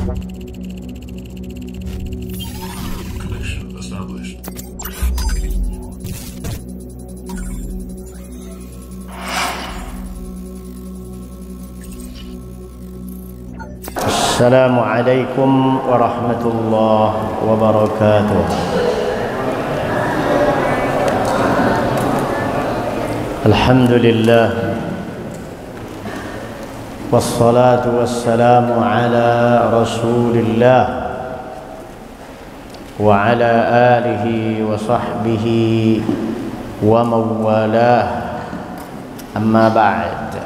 Connection established. Assalamualaikum warahmatullahi wabarakatuh. Alhamdulillah, wassalatu wassalamu ala rasulillah wa ala alihi wa sahbihi wa mawalah, amma ba'd.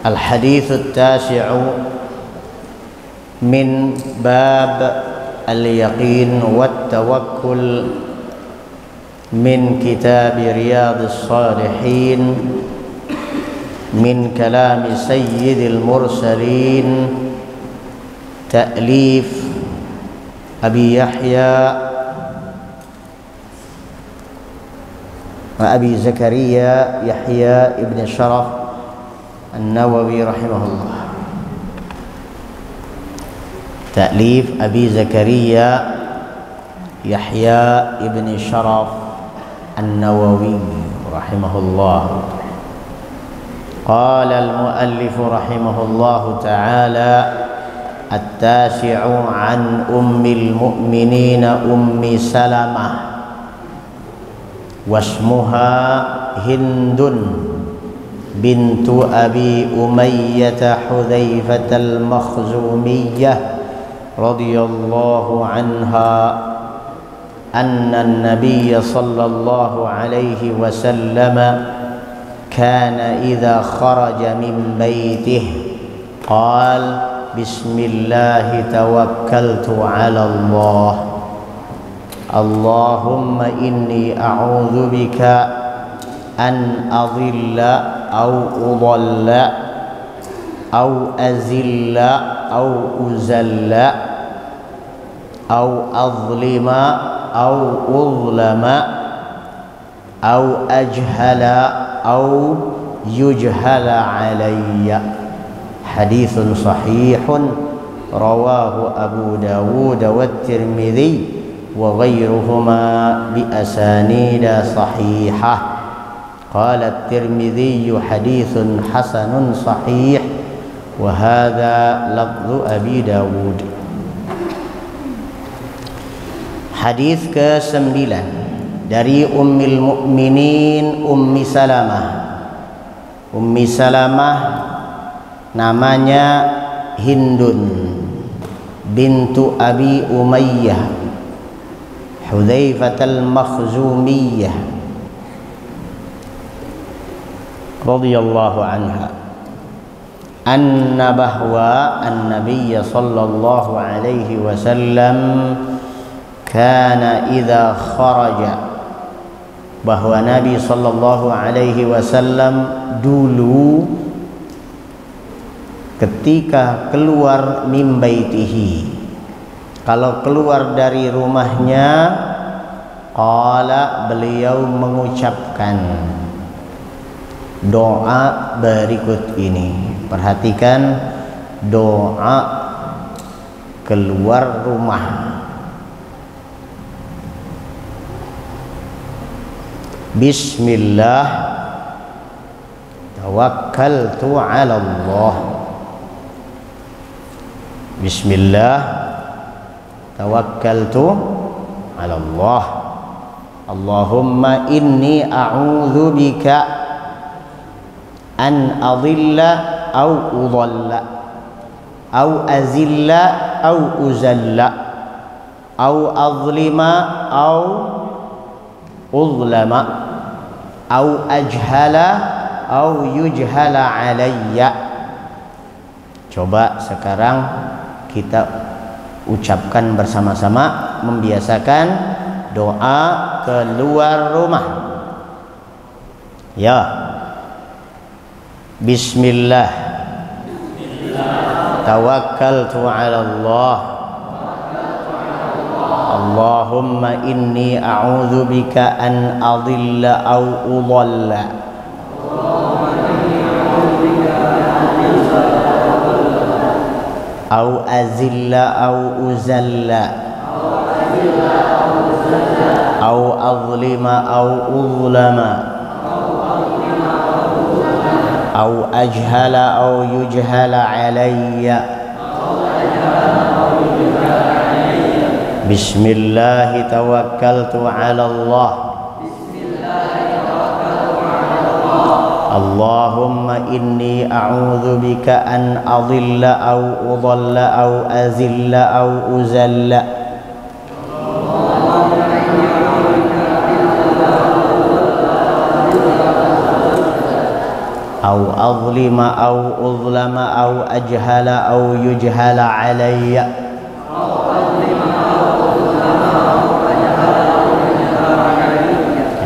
Al-hadithu at-tasi'u min bab al-yaqin wat-tawakkul min kitab Riyadhus Shalihin min kalam sayyidil mursalin ta'lif Abi Yahya wa Abi Zakaria Yahya ibn Sharaf An-Nawawi rahimahullah. Ta'lif Abi Zakaria Yahya ibn Sharaf An-Nawawi rahimahullah. Qala al-muallif rahimahullah ta'ala at-tasi'u an ummil mu'minin ummi Salamah wasmuha Hindun bintu Abi Umayyah Hudzaifah al-Makhzumiyyah radhiyallahu anha anna an-nabiy sallallahu alaihi wasallam kana idza kharaja min baitihi qala bismillah tawakkaltu ala Allah Allahumma inni a'udzu bika an adilla aw udalla aw azilla aw uzalla aw azlima aw uzlama aw ajhala aw yujhala alayya. Hadithun sahihun rawahu Abu Dawud wa Tirmidzi wa ghairuhuma bi asanida sahihah. Qala At-Tirmidzi hadithun hasanun sahih wa hadha lafzu Abi Dawud. Hadis ke-9 dari Ummul Mukminin Ummi Salamah. Ummi Salamah namanya Hindun bintu Abi Umayyah Hudzaifah al-Makhzumiyyah radhiyallahu anha anna bahwa an-nabiy sallallahu alaihi wasallam kana idza kharaja, bahwa Nabi sallallahu alaihi wasallam dulu ketika keluar min baitihi, kalau keluar dari rumahnya, qala, beliau mengucapkan doa berikut ini. Perhatikan doa keluar rumah. Bismillah tawakkaltu ala Allah. Bismillah tawakkaltu ala Allah. Allahumma inni a'udzu bika an adilla aw udalla aw azilla aw uzalla aw azlima aw uzlama aw ajhala aw yujhala alayya. Coba sekarang kita ucapkan bersama-sama, membiasakan doa keluar rumah. Ya. Bismillah tawakkaltu ala Allah. Allahumma inni a'udzu bika an adilla aw udalla. au azilla au uzalla, au azlima au uzlama, au ajhala au yujhala alayya. Bismillah tawakkaltu ala Allah. Allahumma inni a'udzu bika an adilla au udalla au azilla au uzalla, au azlima au uzlama au ajhala au yujhala alayya.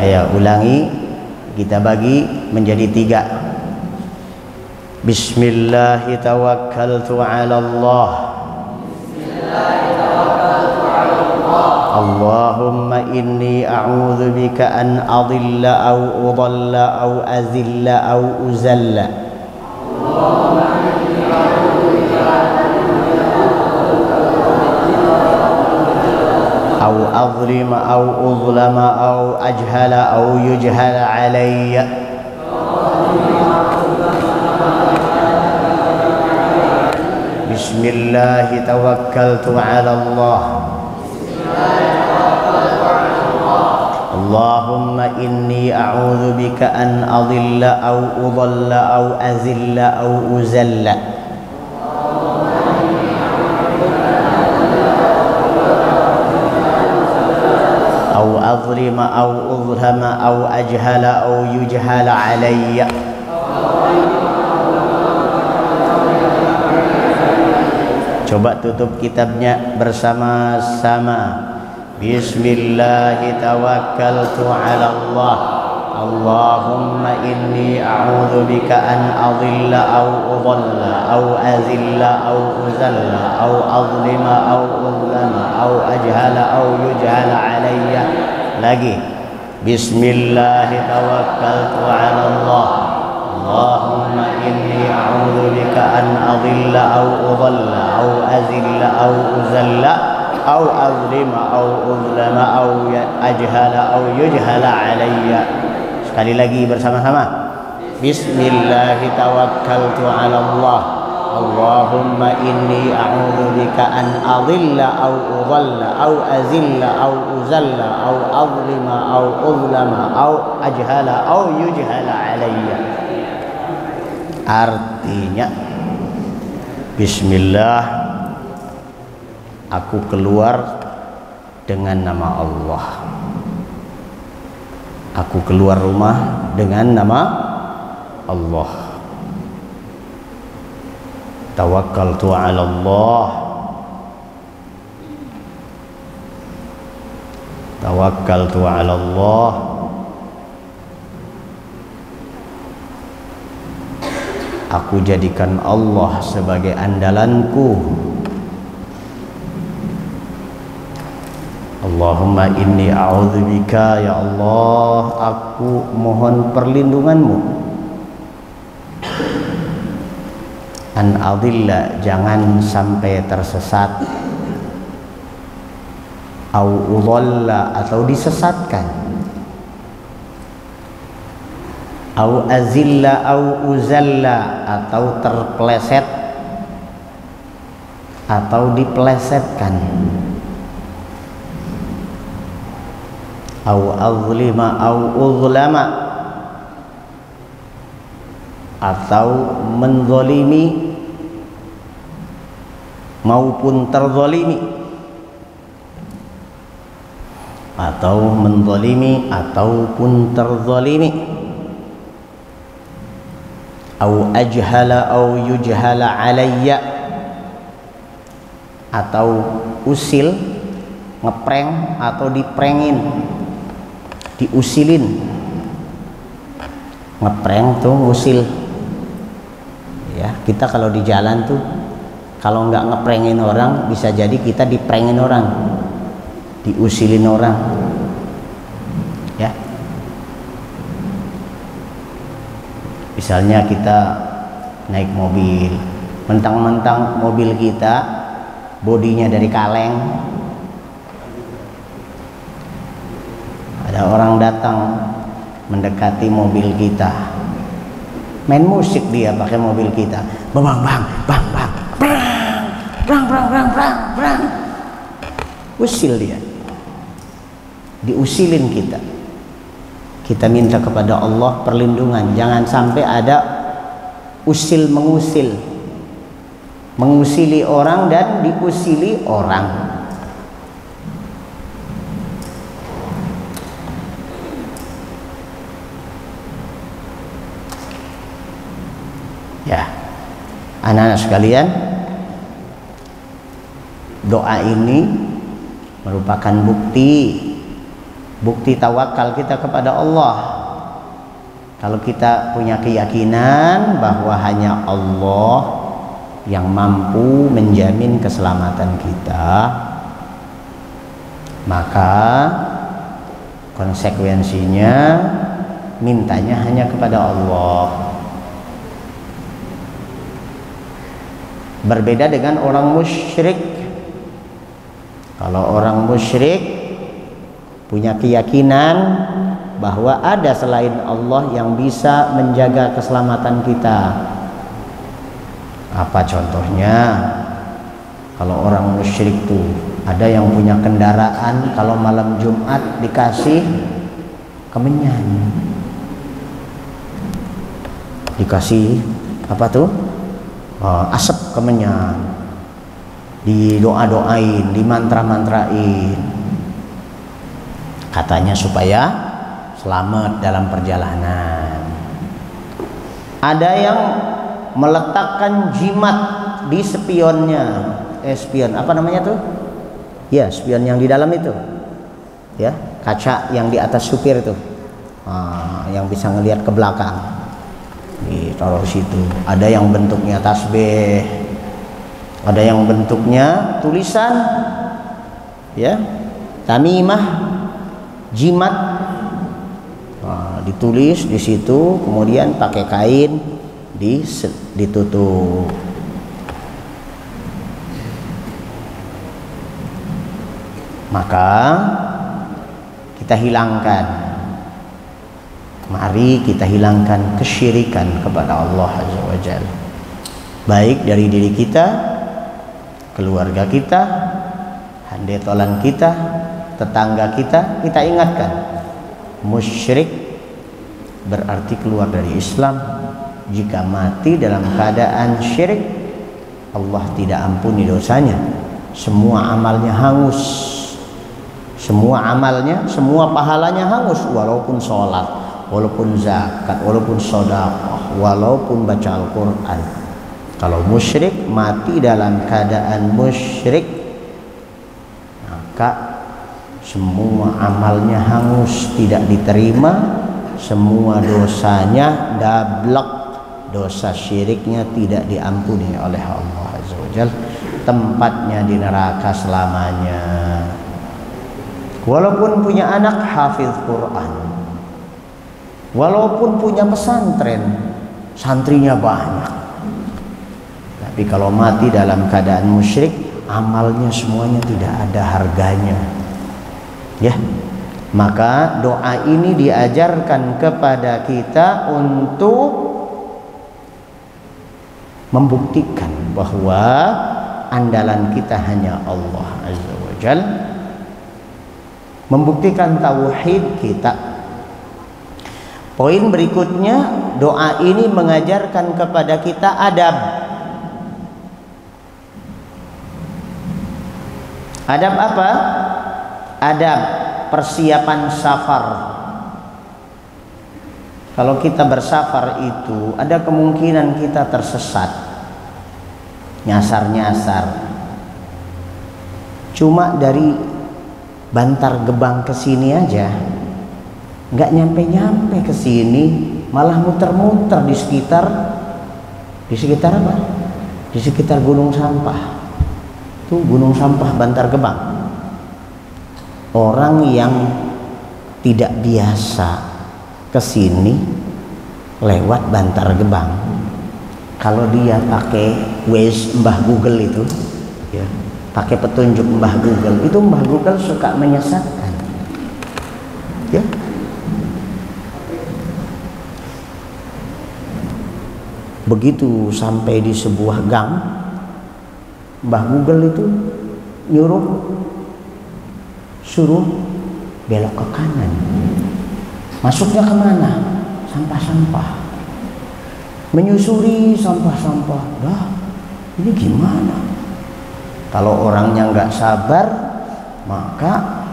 Ayo ulangi, kita bagi menjadi 3. Bismillah tawakkaltu ala Allah. Allahumma inni a'udzu bika an adilla au udalla au azilla au uzalla, au azlima au uzlama au ajhala au yujhala alayya. Bismillah tawakkaltu ala Allah. Allahumma inni a'udzu bika an adilla au udalla au azilla au uzalla, au azlima au uzlama au ajhala au yujhala alayya. Coba tutup kitabnya bersama-sama. Bismillah tawakkaltu ala Allah. Allahumma inni a'udzu bika an adilla au udalla au azilla au uzalla au azlima au uzlama au ajhala au yujhala alayya. Lagi. Bismillah tawakkaltu ala Allah. Allahumma inni a'udzu bika an adilla au udalla au azilla au uzalla au azlima au uzlama au ajhala au yujhala alayya. Sekali lagi bersama-sama. Bismillah tawakkaltu ala Allah. Allahumma inni a'udzu bika an adilla au udalla au azilla au uzalla au azlima au uzlama au ajhala au yujhala alayya. Artinya, Bismillah, aku keluar dengan nama Allah. Aku keluar rumah dengan nama Allah. Tawakkaltu ala Allah. Tawakkaltu ala Allah. Aku jadikan Allah sebagai andalanku. Allahumma inni a'udzubika, ya Allah, aku mohon perlindunganmu. An adilla, jangan sampai tersesat. Au udalla, atau disesatkan. Au azilla au uzalla, atau terpleset atau diplesetkan. Au azlima au uzlama, atau menzalimi maupun terzalimi. Atau menzalimi ataupun terzalimi. Au ajhala au yujhala alayya, atau usil, ngeprank atau diprengin, diusilin. Ngeprank tuh usil ya. Kita kalau di jalan tuh kalau nggak ngeprengin orang, bisa jadi kita diprengin orang, diusilin orang ya. Misalnya kita naik mobil Mentang-mentang mobil kita bodinya dari kaleng, ada orang datang mendekati mobil kita, main musik dia pakai mobil kita, bang bang bang bang, brang brang brang brang brang, usil dia, diusilin kita. Kita minta kepada Allah perlindungan, jangan sampai ada usil mengusil, mengusili orang dan diusili orang. Ya, anak-anak sekalian, doa ini merupakan bukti tawakal kita kepada Allah. Kalau kita punya keyakinan bahwa hanya Allah yang mampu menjamin keselamatan kita, maka konsekuensinya mintanya hanya kepada Allah. Berbeda dengan orang musyrik. Kalau orang musyrik punya keyakinan bahwa ada selain Allah yang bisa menjaga keselamatan kita. Apa contohnya? Kalau orang musyrik tuh ada yang punya kendaraan, kalau malam Jumat dikasih kemenyan, dikasih apa tuh? Asap kemenyan, didoa-doain, dimantra-mantrain, katanya supaya selamat dalam perjalanan. Ada yang meletakkan jimat di spionnya, spion apa namanya tuh? Ya, spion yang di dalam itu, ya, kaca yang di atas supir itu, yang bisa ngelihat ke belakang. Ditaruh situ. Ada yang bentuknya tasbih, ada yang bentuknya tulisan, ya, tamimah, jimat, ditulis di situ, kemudian pakai kain ditutup. Maka kita hilangkan. Mari kita hilangkan kesyirikan kepada Allah Azza wa Jalla, baik dari diri kita, keluarga kita, handetolan kita, tetangga kita. Kita ingatkan, musyrik berarti keluar dari Islam. Jika mati dalam keadaan syirik, Allah tidak ampuni dosanya. Semua amalnya hangus, semua amalnya, semua pahalanya hangus. Walaupun sholat, walaupun zakat, walaupun sedekah, walaupun baca Al-Quran. Kalau musyrik mati dalam keadaan musyrik, maka semua amalnya hangus, tidak diterima, semua dosanya dablek, dosa syiriknya tidak diampuni oleh Allah Azza wa Jalla, tempatnya di neraka selamanya. Walaupun punya anak hafiz Quran, walaupun punya pesantren, santrinya banyak, tapi kalau mati dalam keadaan musyrik, amalnya semuanya tidak ada harganya. Ya, maka doa ini diajarkan kepada kita untuk membuktikan bahwa andalan kita hanya Allah Azza wa Jalla, membuktikan tauhid kita. Poin berikutnya, doa ini mengajarkan kepada kita adab. Adab apa? Adab persiapan safar. Kalau kita bersafar itu ada kemungkinan kita tersesat, nyasar-nyasar. Cuma dari Bantar Gebang ke sini aja nggak nyampe-nyampe ke sini, malah muter-muter di sekitar apa? Di sekitar Gunung Sampah. Tuh Gunung Sampah Bantar Gebang. Orang yang tidak biasa ke sini lewat Bantar Gebang, Kalau dia pakai Waze Mbah Google itu, ya, pakai petunjuk Mbah Google, itu Mbah Google suka menyesatkan. Ya. Begitu sampai di sebuah gang, Mbah Google itu suruh belok ke kanan. Masuknya kemana? Sampah-sampah. Menyusuri sampah-sampah. Lah, ini gimana? Kalau orangnya nggak sabar, maka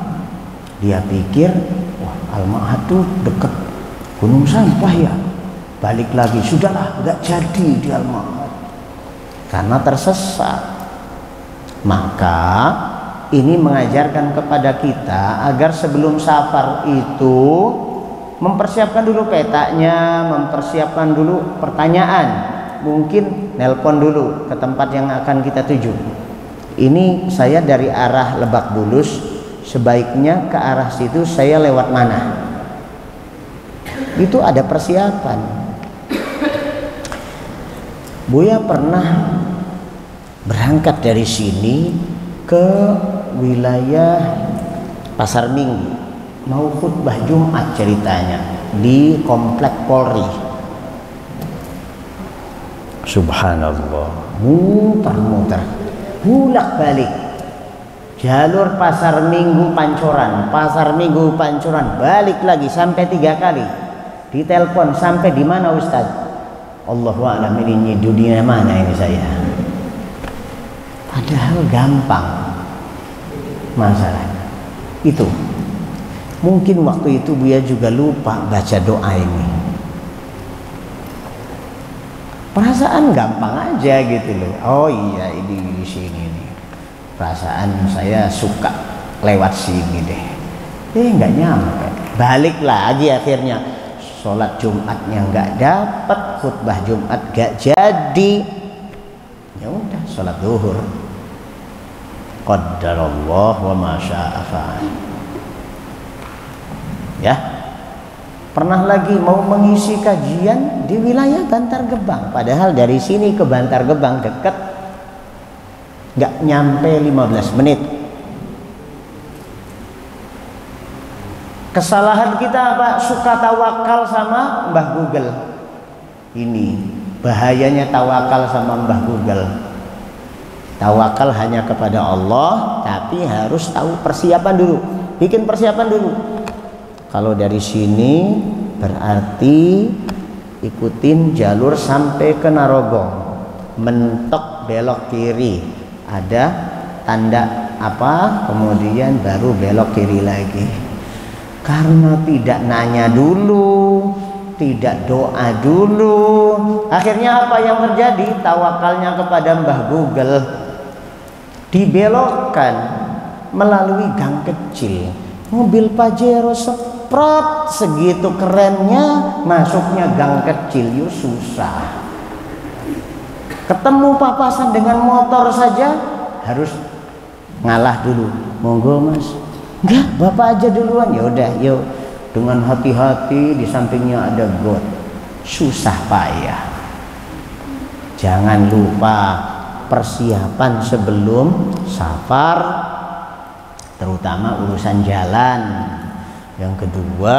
dia pikir, wah, Al-Ma'had tuh deket gunung sampah ya. Balik lagi, sudahlah, nggak jadi di Al-Ma'had karena tersesat. Maka ini mengajarkan kepada kita agar sebelum safar itu mempersiapkan dulu petanya, mempersiapkan dulu pertanyaan, mungkin nelpon dulu ke tempat yang akan kita tuju. Ini saya dari arah Lebak Bulus, sebaiknya ke arah situ saya lewat mana? Itu ada persiapan. Buya pernah berangkat dari sini ke wilayah Pasar Minggu, mau khutbah Jumat ceritanya di Komplek Polri. Subhanallah, muter-muter, bolak-balik jalur Pasar Minggu Pancoran, Pasar Minggu Pancoran, balik lagi sampai 3 kali. Ditelepon, sampai di mana Ustaz? Allahu a'lam, ini dunia mana ini saya. Padahal gampang masalahnya. Itu mungkin waktu itu Buya juga lupa baca doa ini. Perasaan gampang aja gitu loh. Oh iya, ini di sini nih. Perasaan saya suka lewat sini deh. Nggak nyampe. Balik lagi akhirnya. Sholat Jumatnya nggak dapat, khutbah Jumat nggak jadi. Ya udah, sholat zuhur. Qaddarallah wa ma syaa fa'al. Ya, pernah lagi mau mengisi kajian di wilayah Bantar Gebang, padahal dari sini ke Bantar Gebang dekat, nggak nyampe 15 menit. Kesalahan kita apa? Suka tawakal sama Mbah Google. Ini bahayanya tawakal sama Mbah Google. Tawakal hanya kepada Allah, tapi harus tahu persiapan dulu, bikin persiapan dulu. Kalau dari sini berarti ikutin jalur sampai ke Narogong, mentok belok kiri, ada tanda apa, kemudian baru belok kiri lagi. Karena tidak nanya dulu, tidak doa dulu, akhirnya apa yang terjadi? Tawakalnya kepada Mbah Google dibelokkan melalui gang kecil. Mobil Pajero seprot segitu kerennya, masuknya gang kecil, yuk susah. Ketemu papasan dengan motor saja harus ngalah dulu. Monggo Mas. Enggak, Bapak aja duluan. Ya udah, yuk. Dengan hati-hati, di sampingnya ada got. Susah payah. Jangan lupa persiapan sebelum safar, terutama urusan jalan. Yang kedua,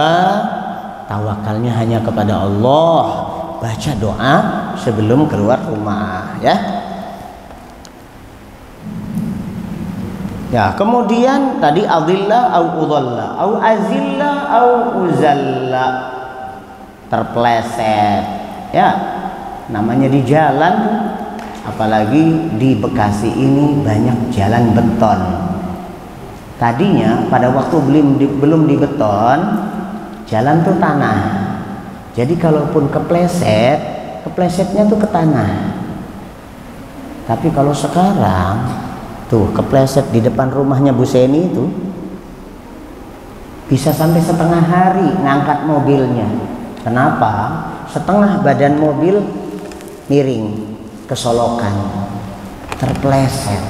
tawakalnya hanya kepada Allah. Baca doa sebelum keluar rumah, ya. Ya, kemudian tadi adilla au udalla au azilla au uzalla, terpleset. Ya, namanya di jalan, apalagi di Bekasi ini banyak jalan beton. Tadinya pada waktu belum dibeton, jalan tuh tanah. Jadi kalaupun keplesetnya tuh ke tanah. Tapi kalau sekarang tuh kepleset di depan rumahnya Bu Seni itu bisa sampai setengah hari ngangkat mobilnya. Kenapa? Setengah badan mobil miring, kesolokan, terpleset.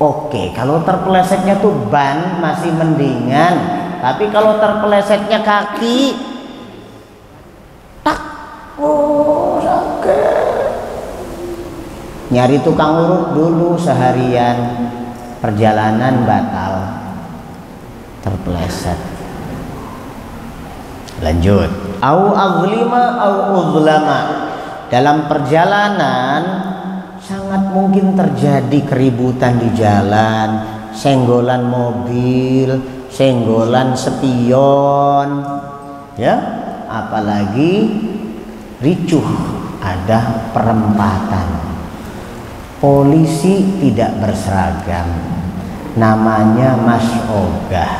Oke, kalau terplesetnya tuh ban masih mendingan, tapi kalau terplesetnya kaki, tak, oh sakit. nyari tukang urut dulu seharian, perjalanan batal, terpeleset. Lanjut. Au azlima au uzlama. Dalam perjalanan sangat mungkin terjadi keributan di jalan, senggolan mobil, senggolan spion, ya, apalagi ricuh, ada perempatan. Polisi tidak berseragam, namanya Mas Ogah,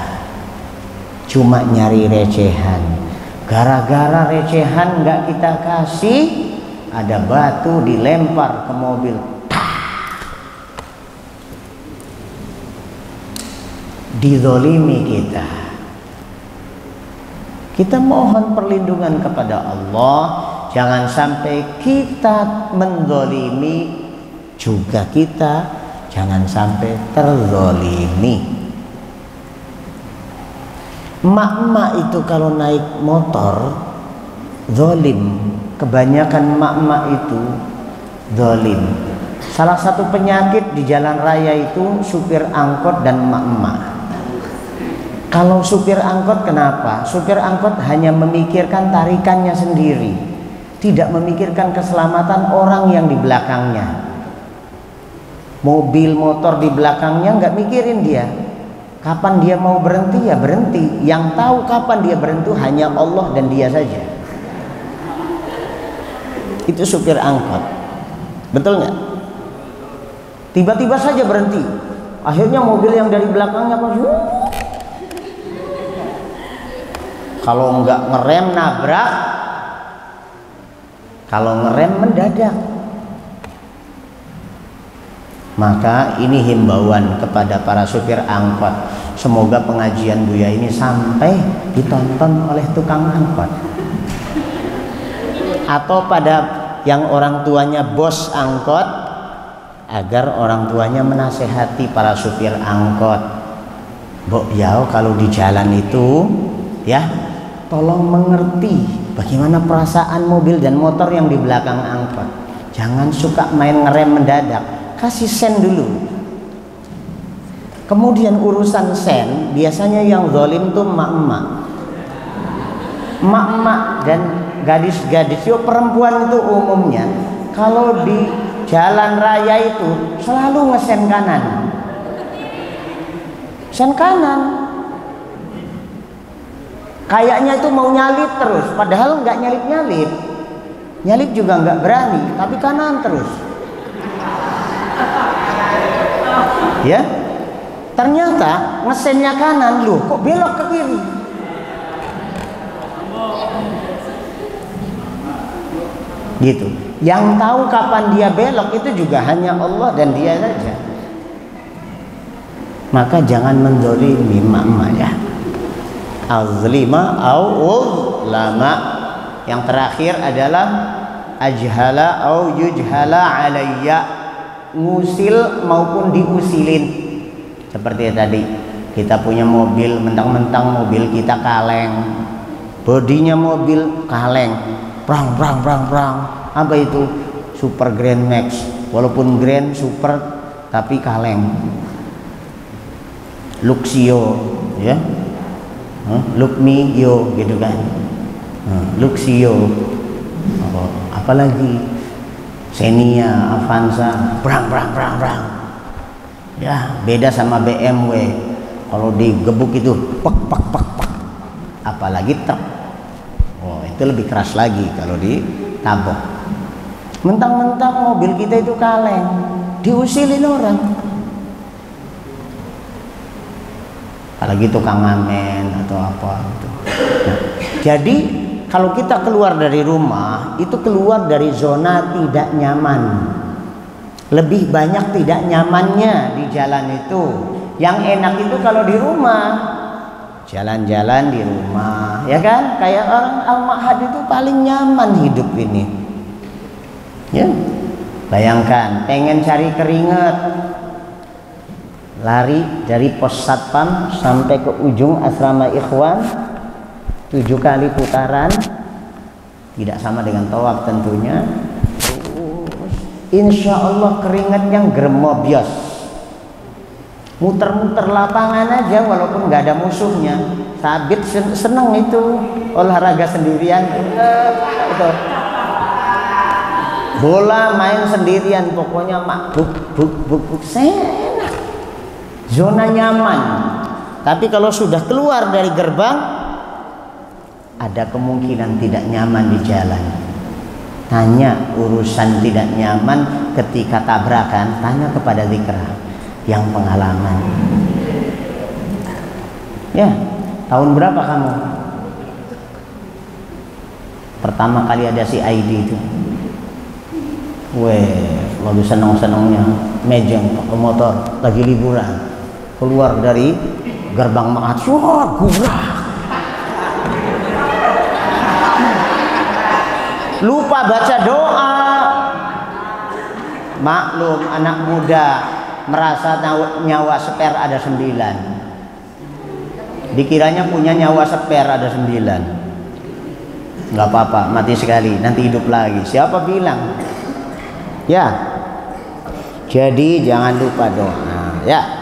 cuma nyari recehan. Gara-gara recehan nggak kita kasih, ada batu dilempar ke mobil, dizolimi kita. Kita mohon perlindungan kepada Allah, jangan sampai kita menzolimi, juga kita jangan sampai terzolimi. Emak-emak itu kalau naik motor zolim, kebanyakan emak-emak itu zolim. Salah satu penyakit di jalan raya itu supir angkot dan emak-emak. Kalau supir angkot, kenapa? Supir angkot hanya memikirkan tarikannya sendiri, tidak memikirkan keselamatan orang yang di belakangnya. Mobil motor di belakangnya nggak mikirin dia. Kapan dia mau berhenti ya berhenti. Yang tahu kapan dia berhenti hanya Allah dan dia saja. Itu supir angkot. Betul nggak? Tiba-tiba saja berhenti. Akhirnya mobil yang dari belakangnya kalau nggak ngerem nabrak, kalau ngerem mendadak. Maka ini himbauan kepada para supir angkot. Semoga pengajian Buya ini sampai ditonton oleh tukang angkot, atau pada yang orang tuanya bos angkot, agar orang tuanya menasehati para supir angkot. Mbok yao kalau di jalan itu ya, tolong mengerti bagaimana perasaan mobil dan motor yang di belakang angkot. Jangan suka main ngerem mendadak, kasih sen dulu. Kemudian urusan sen, biasanya yang zalim tuh emak-emak. Emak-emak dan gadis-gadis, yo perempuan itu umumnya kalau di jalan raya itu selalu ngesen kanan. Sen kanan. Kayaknya itu mau nyalip terus, padahal nggak nyalip-nyalip. Nyalip juga nggak berani, tapi kanan terus. Ya, ternyata ngesennya kanan, loh kok belok ke kiri. Gitu. Yang tahu kapan dia belok itu juga hanya Allah dan dia saja. Maka jangan menzalimi emak-emak ya. Azlima au ulama. Yang terakhir adalah ajhala au yujhala alayya, ngusil maupun diusilin. Seperti tadi, kita punya mobil, mentang-mentang mobil kita kaleng, bodinya mobil kaleng, prang prang prang prang. Apa itu? Super Grand Max. Walaupun Grand Super tapi kaleng. Luxio ya, Lukmi yo gitu kan. Luxio, apalagi Xenia, Avanza, brang brang brang brang. Ya, beda sama BMW. Kalau digebuk itu pak pak pak pak. Apalagi truk. Oh, itu lebih keras lagi kalau ditabok. Mentang-mentang mobil kita itu kaleng, diusilin orang. Apalagi tukang ngamen atau apa gitu. Nah, jadi kalau kita keluar dari rumah, itu keluar dari zona tidak nyaman. Lebih banyak tidak nyamannya di jalan itu. Yang enak itu kalau di rumah, jalan-jalan di rumah, ya kan? Kayak orang Al-Ma'had itu paling nyaman hidup ini. Ya, bayangkan, pengen cari keringat, lari dari pos satpam sampai ke ujung asrama Ikhwan, 7 kali putaran, tidak sama dengan tawaf tentunya. insya Allah keringatnya gremobyos, muter-muter lapangan aja walaupun nggak ada musuhnya. Sabit seneng itu olahraga sendirian, itu bola main sendirian, pokoknya mak buk enak, zona nyaman. Tapi kalau sudah keluar dari gerbang, ada kemungkinan tidak nyaman di jalan. Tanya urusan tidak nyaman ketika tabrakan, tanya kepada Zikra yang pengalaman. Ya, tahun berapa kamu pertama kali ada si ID itu? Weh, lagi seneng-senengnya mejeng pakai motor, lagi liburan, keluar dari gerbang Mahat, gurak, lupa baca doa. Maklum anak muda merasa nyawa spare ada 9, dikiranya punya nyawa spare ada 9. Nggak apa-apa, mati sekali, nanti hidup lagi. Siapa bilang? Ya, jadi jangan lupa doa. Ya.